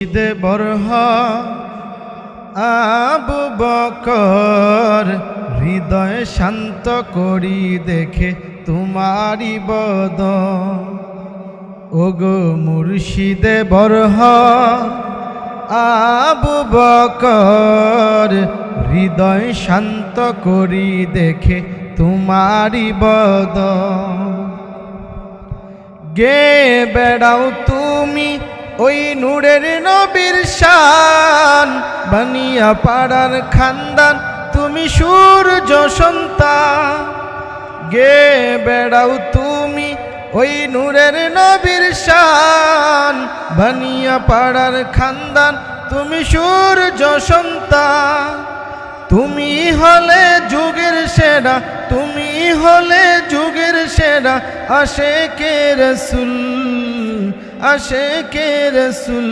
ঈদে বরহ আবু বকর হৃদয় শান্ত করি দেখে তোমারি বদন। ওগো মুর্শিদে বরহ আবু বকর হৃদয় শান্ত করি দেখে তোমারি বদন। গে বেড়াও তুমি ওই নূরের নবীর শান, বানিয়া পাড়ার খানদান তুমি সূর্য সন্তান। গে বেড়াও তুমি ওই নূরের নবীর শান, বানিয়া পাড়ার খানদান তুমি সূর্য সন্তান। তুমি হলে যুগের সেরা, তুমি হলে যুগের সেরা, আশেকে রাসূল, আশেকে রাসূল।